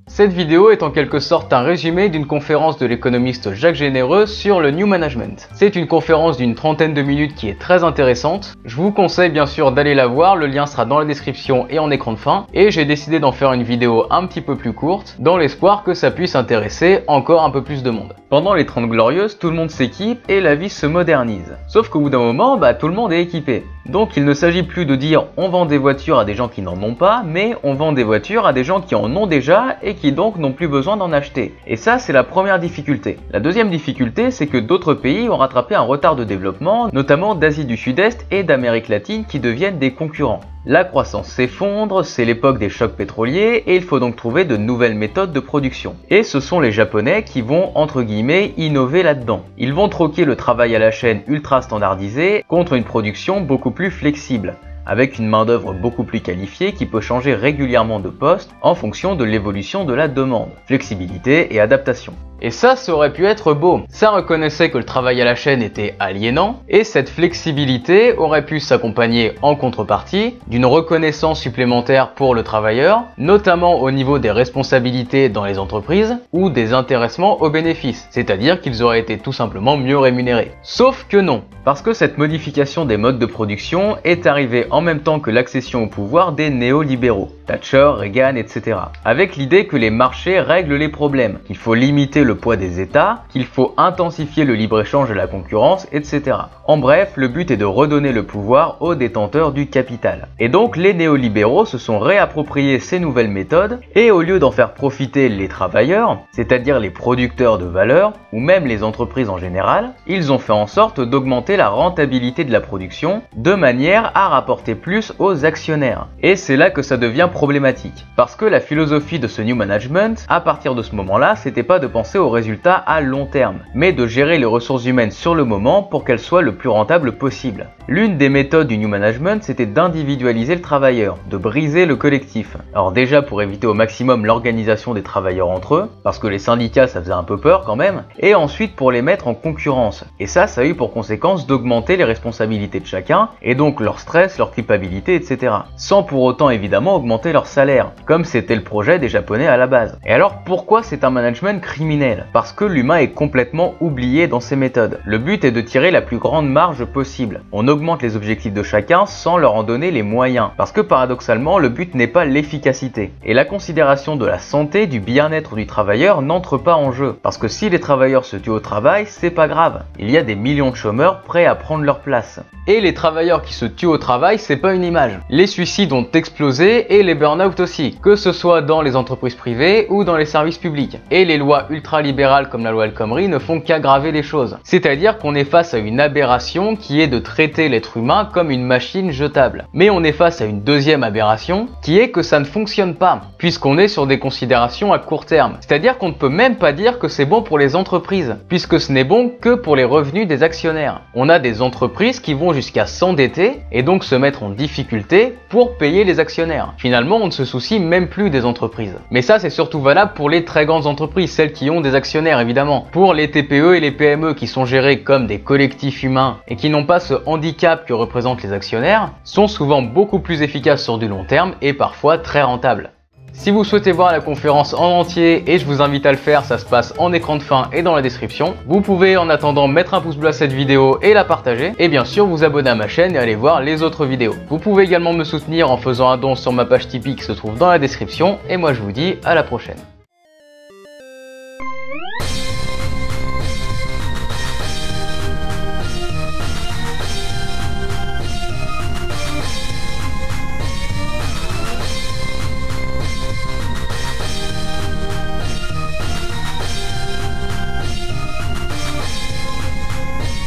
Cette vidéo est en quelque sorte un résumé d'une conférence de l'économiste Jacques Généreux sur le New Management. C'est une conférence d'une trentaine de minutes qui est très intéressante. Je vous conseille bien sûr d'aller la voir, le lien sera dans la description et en écran de fin. Et j'ai décidé d'en faire une vidéo un petit peu plus courte, dans l'espoir que ça puisse intéresser encore un peu plus de monde. Pendant les 30 Glorieuses, tout le monde s'équipe et la vie se modernise. Sauf qu'au bout d'un moment, tout le monde est équipé. Donc il ne s'agit plus de dire on vend des voitures à des gens qui n'en ont pas, mais on vend des voitures à des gens qui en ont déjà et qui donc n'ont plus besoin d'en acheter. Et ça, c'est la première difficulté. La deuxième difficulté, c'est que d'autres pays ont rattrapé un retard de développement, notamment d'Asie du Sud-Est et d'Amérique latine qui deviennent des concurrents. La croissance s'effondre, c'est l'époque des chocs pétroliers et il faut donc trouver de nouvelles méthodes de production. Et ce sont les Japonais qui vont, entre guillemets, innover là-dedans. Ils vont troquer le travail à la chaîne ultra standardisé contre une production beaucoup plus flexible, avec une main-d'œuvre beaucoup plus qualifiée qui peut changer régulièrement de poste en fonction de l'évolution de la demande, flexibilité et adaptation. Et ça aurait pu être beau. Ça reconnaissait que le travail à la chaîne était aliénant, et cette flexibilité aurait pu s'accompagner en contrepartie d'une reconnaissance supplémentaire pour le travailleur, notamment au niveau des responsabilités dans les entreprises ou des intéressements aux bénéfices, c'est-à-dire qu'ils auraient été tout simplement mieux rémunérés. Sauf que non, parce que cette modification des modes de production est arrivée en même temps que l'accession au pouvoir des néolibéraux, Thatcher, Reagan, etc. Avec l'idée que les marchés règlent les problèmes, qu'il faut limiter le poids des États, qu'il faut intensifier le libre-échange et la concurrence, etc. En bref, le but est de redonner le pouvoir aux détenteurs du capital. Et donc les néolibéraux se sont réappropriés ces nouvelles méthodes, et au lieu d'en faire profiter les travailleurs, c'est-à-dire les producteurs de valeur, ou même les entreprises en général, ils ont fait en sorte d'augmenter la rentabilité de la production, de manière à rapporter plus aux actionnaires. Et c'est là que ça devient problématique. Parce que la philosophie de ce New Management, à partir de ce moment-là, c'était pas de penser aux résultats à long terme, mais de gérer les ressources humaines sur le moment pour qu'elles soient le plus rentables possible. L'une des méthodes du New Management, c'était d'individualiser le travailleur, de briser le collectif. Alors déjà pour éviter au maximum l'organisation des travailleurs entre eux, parce que les syndicats ça faisait un peu peur quand même, et ensuite pour les mettre en concurrence. Et ça a eu pour conséquence d'augmenter les responsabilités de chacun, et donc leur stress, leur culpabilité, etc. Sans pour autant évidemment augmenter leur salaire, comme c'était le projet des Japonais à la base. Et alors pourquoi c'est un management criminel? Parce que l'humain est complètement oublié dans ces méthodes. Le but est de tirer la plus grande marge possible. On augmente les objectifs de chacun sans leur en donner les moyens. Parce que paradoxalement, le but n'est pas l'efficacité. Et la considération de la santé, du bien-être du travailleur n'entre pas en jeu. Parce que si les travailleurs se tuent au travail, c'est pas grave. Il y a des millions de chômeurs prêts à prendre leur place. Et les travailleurs qui se tuent au travail, c'est pas une image. Les suicides ont explosé et les burn-out aussi, que ce soit dans les entreprises privées ou dans les services publics. Et les lois ultralibérales comme la loi El Khomri ne font qu'aggraver les choses. C'est-à-dire qu'on est face à une aberration qui est de traiter l'être humain comme une machine jetable. Mais on est face à une deuxième aberration qui est que ça ne fonctionne pas, puisqu'on est sur des considérations à court terme. C'est-à-dire qu'on ne peut même pas dire que c'est bon pour les entreprises, puisque ce n'est bon que pour les revenus des actionnaires. On a des entreprises qui vont jusqu'à s'endetter et donc se mettre en difficulté pour payer les actionnaires. Finalement, on ne se soucie même plus des entreprises. Mais ça, c'est surtout valable pour les très grandes entreprises, celles qui ont des actionnaires évidemment. Pour les TPE et les PME qui sont gérés comme des collectifs humains et qui n'ont pas ce handicap que représentent les actionnaires, sont souvent beaucoup plus efficaces sur du long terme et parfois très rentables. Si vous souhaitez voir la conférence en entier, et je vous invite à le faire, ça se passe en écran de fin et dans la description, vous pouvez en attendant mettre un pouce bleu à cette vidéo et la partager, et bien sûr vous abonner à ma chaîne et aller voir les autres vidéos. Vous pouvez également me soutenir en faisant un don sur ma page Tipeee qui se trouve dans la description, et moi je vous dis à la prochaine.